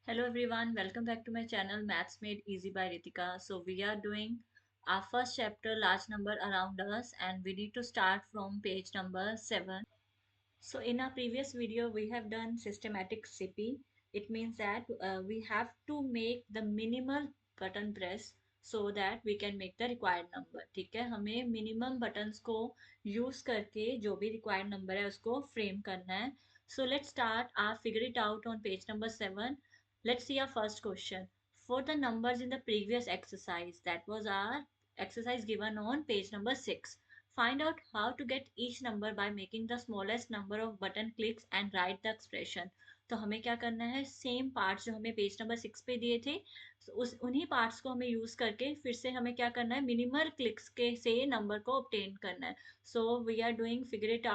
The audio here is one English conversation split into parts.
Hello everyone, welcome back to my channel Maths Made Easy by Ritika. So we are doing our first chapter large number around us and we need to start from page number 7. So in our previous video we have done systematic CP. It means that we have to make the minimal button press so that we can make the required number. ठीक है, हमें minimum buttons को use करके जो भी required number है उसको frame करना है. So let's start our figure it out on page number 7. Let's see our first question. For the numbers in the previous exercise, that was our exercise given on page number 6. Find out how to get each number by making the smallest number of button clicks and write the expression. तो हमें क्या करना है, same parts जो हमें page number 6 पे दिए थे उस उन्हीं पार्ट्स को हमें यूज करके फिर से हमें क्या करना है, मिनिमल क्लिक्स के से नंबर को ऑब्टेन करना है. So we are doing figure it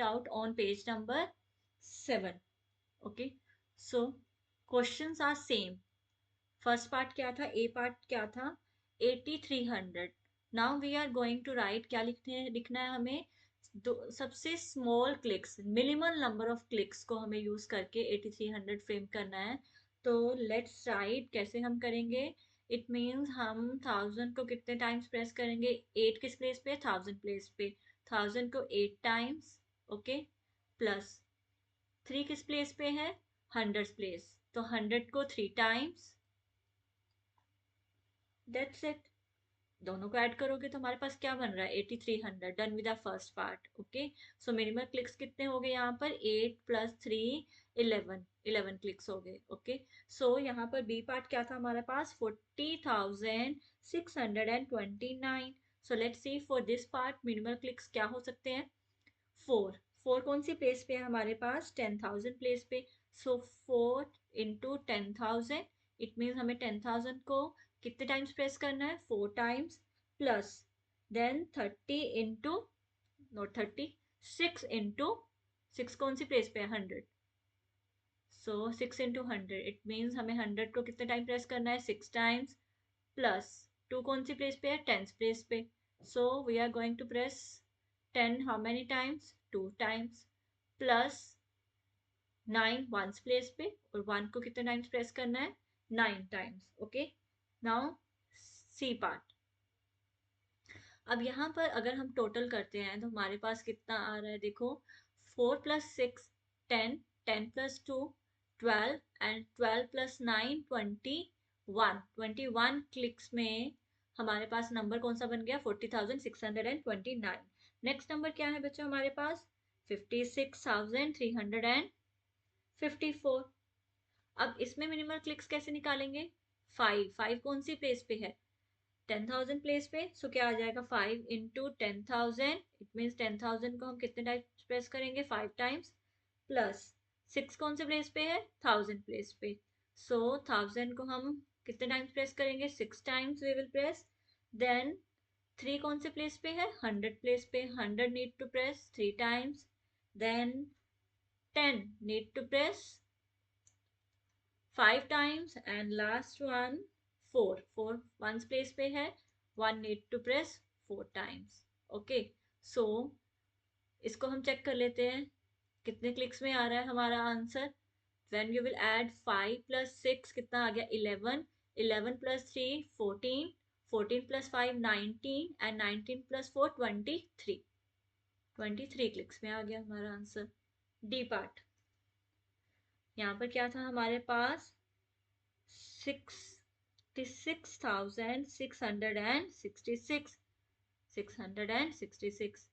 out on page number 7. Okay, so questions are same. First part क्या था, ए पार्ट क्या था, 8300. Now we are going to write, क्या लिखना है हमें, सबसे small clicks, minimal number of clicks को हमें यूज करके 8300 फ्रेम करना है. तो लेट्स राइट, कैसे हम करेंगे. इट मीन्स हम 1000 को कितने टाइम्स प्रेस करेंगे, 8 किस प्लेस पे, 1000 प्लेस पे, 1000 को 8 टाइम्स. ओके, प्लस 3 किस प्लेस पे है, 100 प्लेस, तो 100 को 3 टाइम्स. That's it. दोनों को ऐड करोगे तो हमारे पास क्या बन रहा है, 8300. Done with the first part. Okay, so minimum clicks कितने हो गए यहाँ पर, 8 प्लस 3 11 क्लिक्स हो गए. ओके, सो यहाँ पर बी पार्ट क्या था हमारे पास, 40,629. So let's see for this part minimal clicks क्या हो सकते हैं. 4 कौन सी प्लेस पे है हमारे पास, 10,000 प्लेस पे. सो 4 इंटू 10,000, इट मीन्स हमें 10,000 को कितने टाइम्स प्रेस करना है, 4 times. Plus then 30 into, not 30, 6 into, 6 कौन सी प्लेस पे है, 100. सो 6 इंटू 100, इट मीन्स हमें 100 को कितने टाइम प्रेस करना है, 6 टाइम्स. प्लस 2 कौन सी प्लेस पे है, 10 प्लेस पे. So we are going to press 10 how many times, 2 times. Plus 9 ones place पे, और 1 को कितने टाइम्स प्रेस करना है, 9 times. Okay, now C part. अब यहाँ पर अगर हम टोटल करते हैं तो हमारे पास कितना आ रहा है, देखो, 4 plus 6 10, 10 plus 2 12, and 12 plus 9 21 clicks में हमारे पास नंबर कौन सा बन गया, 40,629. नेक्स्ट नंबर क्या है बच्चों हमारे पास, 56,354. अब इसमें मिनिमल क्लिक्स कैसे निकालेंगे, 5 कौन सी प्लेस पे है, 10,000 प्लेस पे. सो क्या आ जाएगा, 5 इंटू 10,000, इट मीन्स 10,000 को हम कितने टाइम्स प्रेस करेंगे, 5 टाइम्स. प्लस 6 कौन से प्लेस पे है, 1000 प्लेस पे. सो 1000 को हम कितने टाइम्स प्रेस करेंगे, 6 times we will press. Then 3 कौन से प्लेस पे है, 100 प्लेस पे, 100 need to press 3 times. Then 10 need to press 5 times, and last one 4 ones place पे है, 1 need to press 4 times. Okay, so इसको हम चेक कर लेते हैं कितने क्लिक्स में आ रहा है हमारा answer. When you will add 5 plus 6 कितना आ गया, 11, 11 plus 3 14, 14 plus 5 19, and 19 plus 4 23. 23 clicks में आ गया हमारा आंसर. डी पार्ट, यहाँ पर क्या था हमारे पास, 66,666, 666.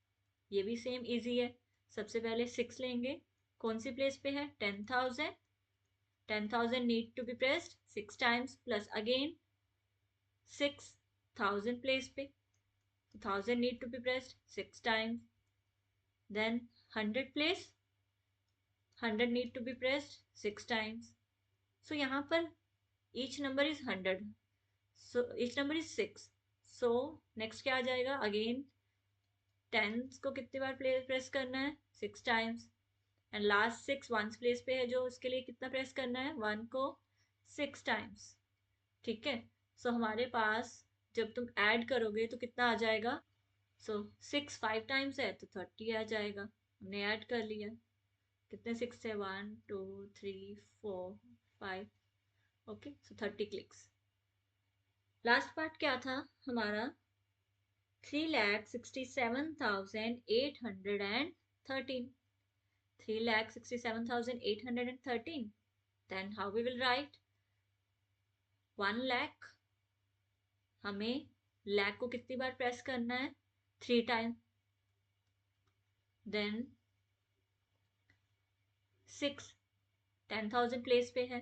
ये भी सेम इजी है. सबसे पहले 6 लेंगे, कौन सी प्लेस पे है, 10,000. 10,000 need to be pressed 6 times, plus again 6,000 place पे, 1000 need to be pressed 6 times. Then 100 place, 100 need to be pressed 6 times. So यहाँ पर each number is 100, so each number is 6. so next क्या आ जाएगा, again 10 को कितनी बार press करना है, 6 times. And last 6 once place पे है, जो उसके लिए कितना प्रेस करना है, 1 को 6 टाइम्स. ठीक है, सो हमारे पास जब तुम ऐड करोगे तो कितना आ जाएगा, सो 6 5 टाइम्स है तो 30 आ जाएगा. हमने ऐड कर लिया, कितने 6 है, 1 2 3 4 5. ओके, सो 30 क्लिक्स. लास्ट पार्ट क्या था हमारा? 3,67,813. 3,67,813. Then how we will write? 1 lakh. हमें lakh को कितनी बार प्रेस करना है? 3 टाइम. Then 6. 10,000 प्लेस पे है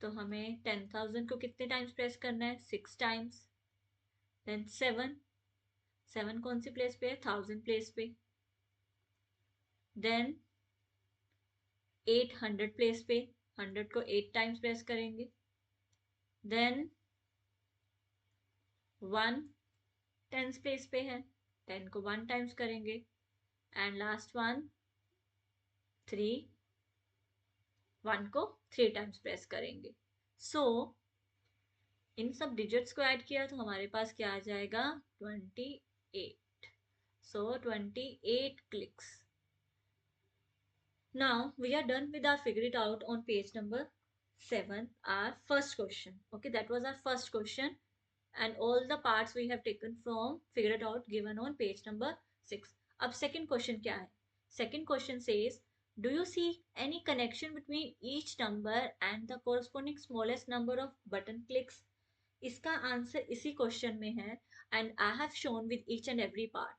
तो हमें 10,000 को कितने टाइम्स प्रेस करना है? 6 टाइम्स. Then 7. 7 कौन सी प्लेस पे है? 1000 प्लेस पे. Then 8 100 प्लेस पे. 100 को 8 टाइम्स प्रेस करेंगे. Then 1 10 प्लेस पे है. 10 को 1 टाइम्स करेंगे. And last one 3. 1 को 3 टाइम्स प्रेस करेंगे. सो इन सब डिजिट्स को ऐड किया तो हमारे पास क्या आ जाएगा? 28. सो 28 clicks. Now we are done with our figure it out on page number 7, our first question. Okay, that was our first question and all the parts we have taken from figure it out given on page number 6. अब second question क्या है? Second question says, do you see any connection between each number and the corresponding smallest number of button clicks? इसका answer इसी question में है and I have shown with each and every part.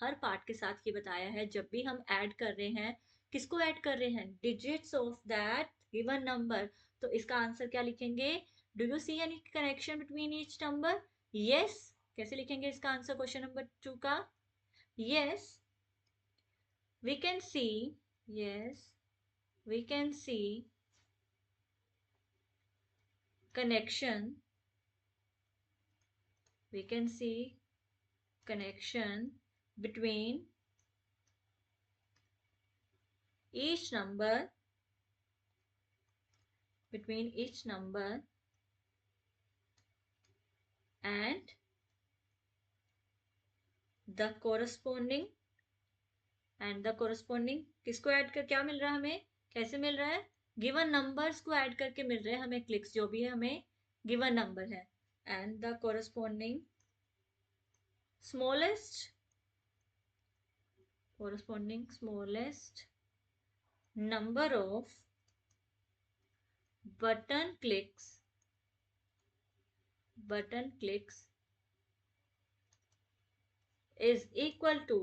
Her part के साथ ये बताया है जब भी हम ऐड कर रहे हैं, किसको ऐड कर रहे हैं? Digits of that given number. तो इसका आंसर क्या लिखेंगे? Do you see any connection between each number? Yes. कैसे लिखेंगे इसका आंसर क्वेश्चन नंबर 2 का? Yes we can see. Yes we can see connection. We can see connection between each number and the corresponding किसको add कर क्या मिल रहा है हमें? कैसे मिल रहा है? गिवन नंबर्स को ऐड करके मिल रहे हैं हमें क्लिक्स, जो भी है हमें गिवन नंबर है. And the corresponding smallest number of button clicks is equal to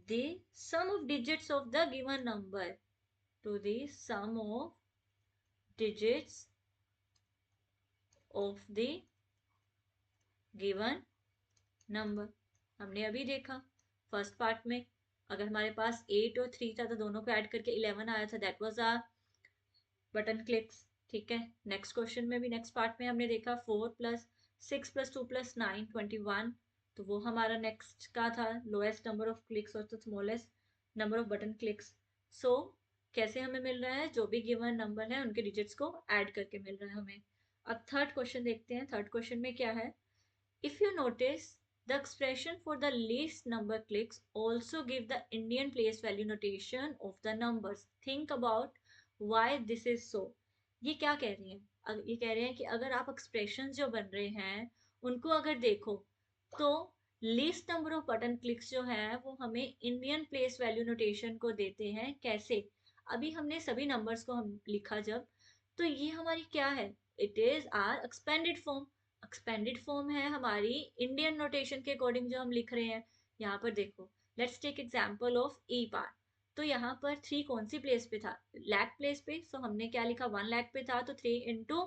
the sum of digits of the given number, to the sum of digits of the given number. हमने अभी देखा first part में, अगर हमारे पास 8 और 3 था तो दोनों को ऐड करके 11 आया था. That was our button clicks. ठीक है, नेक्स्ट क्वेश्चन में भी नेक्स्ट पार्ट में हमने देखा 4 + 6 + 2 + 9 21. तो वो हमारा नेक्स्ट का था लोएस्ट नंबर ऑफ क्लिक्स और the smallest number of button clicks. So कैसे हमें मिल रहा है? जो भी गिवन नंबर है उनके डिजिट्स को ऐड करके मिल रहा है हमें. अब थर्ड क्वेश्चन देखते हैं. थर्ड क्वेश्चन में क्या है? If you notice the expression for the least number clicks also give the Indian place value notation of the numbers. Think about why this is so. ये क्या कह रही हैं? ये कह रहे हैं कि अगर आप एक्सप्रेशन जो बन रहे हैं उनको अगर देखो तो least number of button clicks जो है वो हमें इंडियन प्लेस वैल्यू नोटेशन को देते हैं. कैसे? अभी हमने सभी नंबर्स को हम लिखा जब, तो ये हमारी क्या है? It is our expanded form. Expanded form है हमारी इंडियन नोटेशन के अकॉर्डिंग जो हम लिख रहे हैं. यहाँ पर देखो, let's take example of E part. तो यहाँ पर 3 कौन सी प्लेस पे था? लाख प्लेस पे. सो हमने क्या लिखा? 1 लाख पे था तो 3 इंटू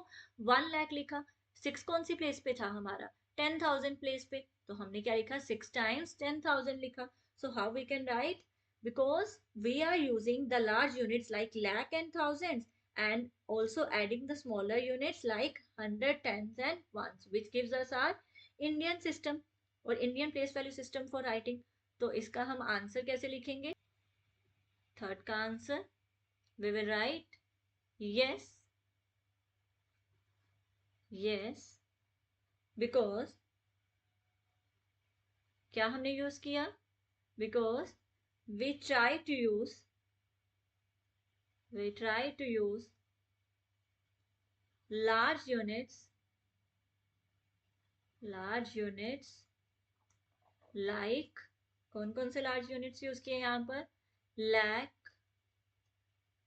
1 लाख लिखा. 6 कौन सी प्लेस पे था हमारा? 10,000 प्लेस पे. तो हमने क्या लिखा? 6 टाइम्स 10,000 लिखा. So how we can write? because we are using the large units like lakh and thousands and also adding the smaller units like 100, tens and ones, which gives us our Indian system or Indian place value system for writing. तो इसका हम answer कैसे लिखेंगे? Third का answer we will write yes because क्या हमने use किया? because we try to use we try to use large units, like कौन कौन से लार्ज यूनिट्स यूज किए यहाँ पर, lakh,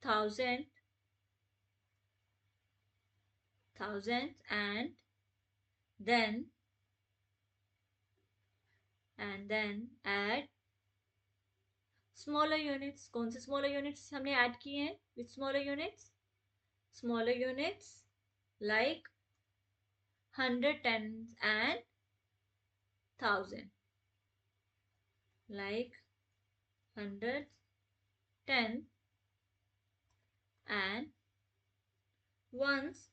thousand, and then add smaller units. कौन से smaller units हमने add किए हैं? Which smaller units? Smaller units like hundred, tens and thousand. Like hundred, ten and ones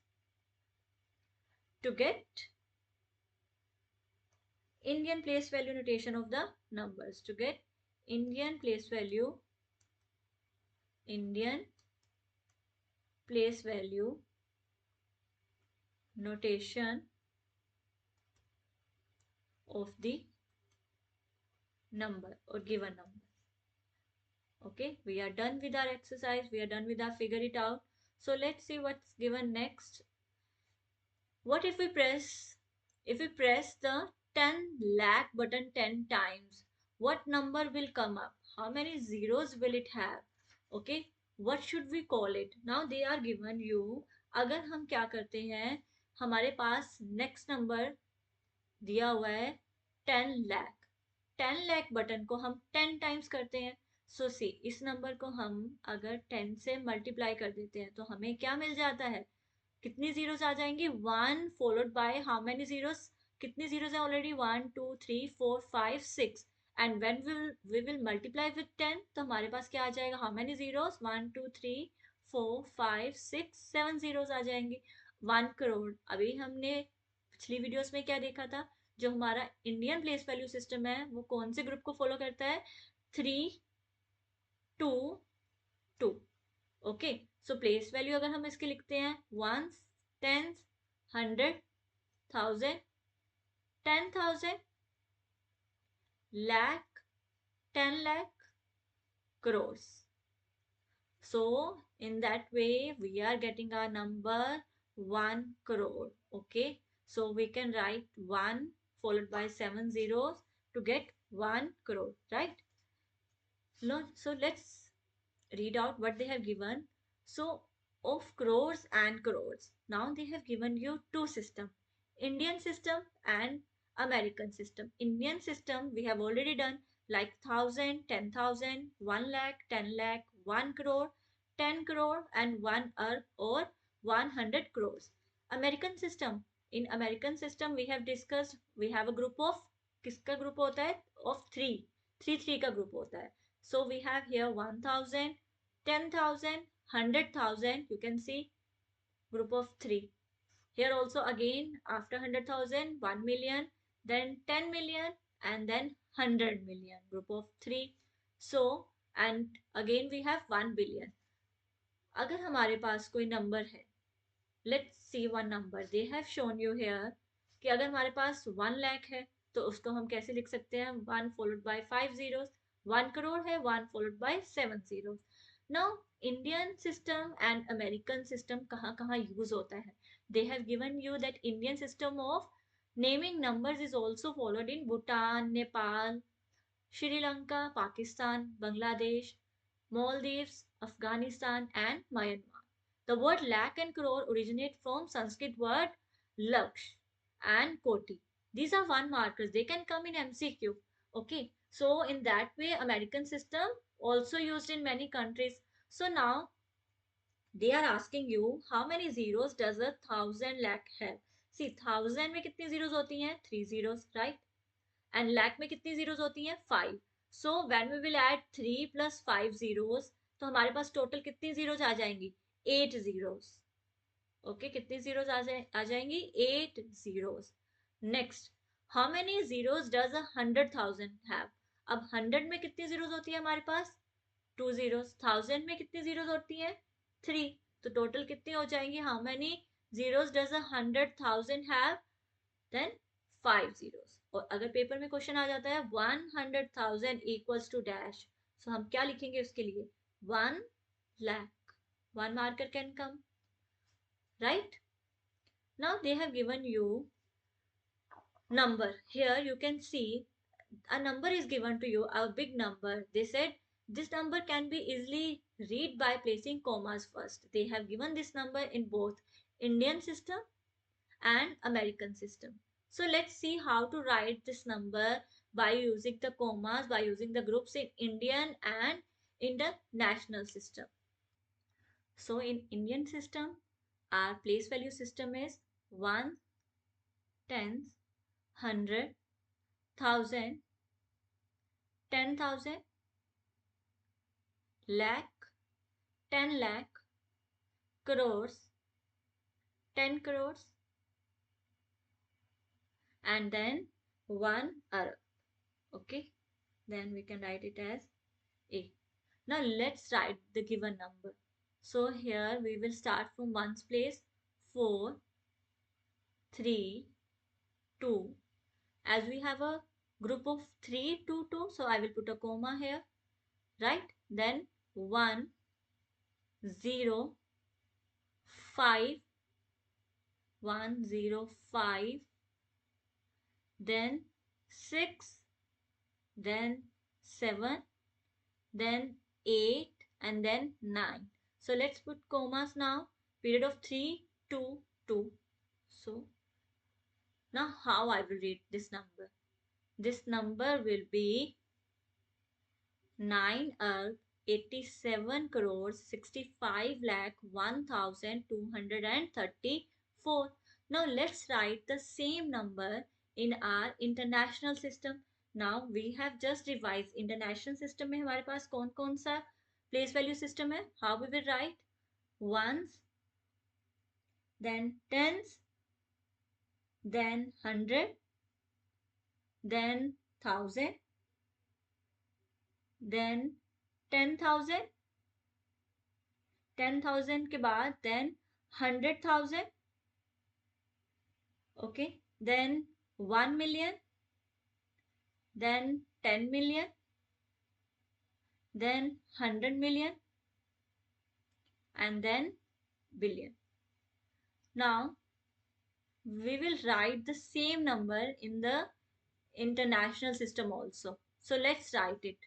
to get Indian place value notation of the numbers. To get Indian place value notation of the number or given number. Okay, we are done with our exercise. We are done with our figure it out. So let's see what's given next. What if we press the 10 lakh button 10 times? What number will come up? How many zeros will it have? Okay, what should we call it? Now they are given you. अगर हम क्या करते हैं, हमारे पास next number दिया हुआ है 10 lakh. 10 lakh button को हम 10 टाइम्स करते हैं. सो सी, इस नंबर को हम अगर 10 से मल्टीप्लाई कर देते हैं तो हमें क्या मिल जाता है, कितनी जीरोस आ जाएंगी, 1 followed by how many zeros, कितनी जीरोस है already, 1 2 3 4 5 6. And when we will multiply with 10 तो हमारे पास क्या आ जाएगा, हाउ मेनी जीरोस, 1 2 3 4 5 6 7 जीरोस आ जाएंगे. 1 करोड़. अभी हमने पिछली वीडियोस में क्या देखा था, जो हमारा इंडियन प्लेस वैल्यू सिस्टम है वो कौन से ग्रुप को फॉलो करता है, 3 2 2. ओके, सो प्लेस वैल्यू अगर हम इसके लिखते हैं, ones, tens, hundred, thousand, 10,000, lakh, 10 lakh, crores. So in that way we are getting our number 1 crore. Okay, so we can write 1 followed by 7 zeros to get 1 crore, right? No, so let's read out what they have given. So of crores and crores, now they have given you two systems, Indian system and American system. Indian system we have already done, like 1,000, 10,000, 1 lakh, 10 lakh, 1 crore, 10 crore and 1 arb or 100 crores. American system, in American system we have discussed, we have a group of, किसका group होता है, of 3, 3 का group होता है. So we have here 1,000, 10,000, 100,000. You can see group of 3. Here also again after 100,000, 1 million, then 10 million and then 100 million. Group of 3. So and again we have 1 billion. अगर हमारे पास कोई number है, let's see one number. They have shown you here कि अगर हमारे पास 1 लाख है तो उसको हम कैसे लिख सकते हैं, 1 followed by 5 zeros. 1 crore है, 1 followed by 7 zeros. Now Indian system and American system कहाँ कहाँ use होता है. They have given you that Indian system of naming numbers is also followed in Bhutan, Nepal, Sri Lanka, Pakistan, Bangladesh, Maldives, Afghanistan and Myanmar. The word lakh and crore originate from Sanskrit word laksh and koti. These are one markers. They can come in MCQ. Okay. So in that way, American system also used in many countries. So now they are asking you how many zeros does a 1,000 lakh have? See, 1,000 में कितनी zeros होती हैं? 3 zeros, right? And lakh में कितनी zeros होती हैं? 5. So when we will add 3 plus 5 zeros, तो हमारे पास total कितनी zeros आ जाएंगी? 8 zeros. Okay, कितनी zeros आ जाएंगी? 8 zeros. Next, how many zeros does a 100,000 have? अब 100 में कितनी zeros होती है हमारे पास? 2 zeros. 1,000 में कितनी zeros होती हैं? 3. तो total कितनी हो जाएंगी? How many zeros does a 100,000 have? Then 5 zeros. और अगर पेपर में क्वेश्चन आ जाता है 100,000 इक्वल्स टू डैश, सो हम क्या लिखेंगे उसके लिए, 1 lakh. One marker can come, right? Now they have given you number. Here you can see a number is given to you, a big number. They said this number can be easily read by placing commas first. They have given this number in both Indian system and American system. So let's see how to write this number by using the commas, by using the groups in Indian and international system. So in Indian system, our place value system is 1, tens, 100, 1000, 10,000, lakh, 10 lakh, crores, 10 crores, and then 1 arab. Okay, then we can write it as A. Now let's write the given number. So here we will start from ones place, 4, 3, 2. As we have a group of 3, 2, 2, so I will put a comma here, right? Then 1, 0, 5, 1, 0, 5, then 6, then 7, then 8, and then 9. So let's put commas now. Period of 3, 2, 2. So now how I will read this number? This number will be 9 arb 87 crores 65 lakh 1234. Now let's write the same number in our international system. Now we have just revised international system में हमारे पास कौन कौन सा place value system है. How we will write? Ones, then tens, then 100, then 1000, then 10,000, 10,000 के बाद then 100,000, okay, then 1 million, then 10 million, then 100 million, and then billion. Now we will write the same number in the international system also. So let's write it.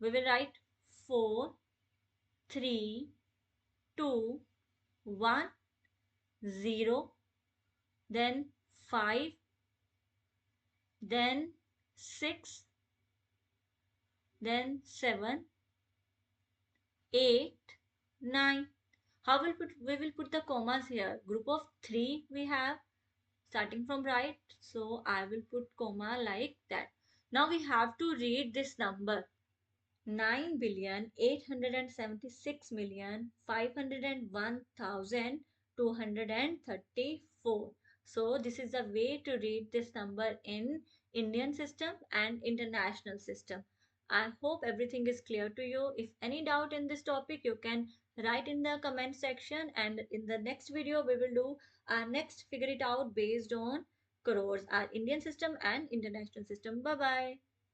We will write 4, 3, 2, 1, 0, then 5, then 6, then 7, 8, 9. How we will put the commas here? Group of 3 we have starting from right. So I will put comma like that. Now we have to read this number. 9,876,501,234. So this is the way to read this number in Indian system and international system. I hope everything is clear to you. If any doubt in this topic, you can write in the comment section, and in the next video we will do our next figure it out based on crores, our Indian system and international system. Bye bye.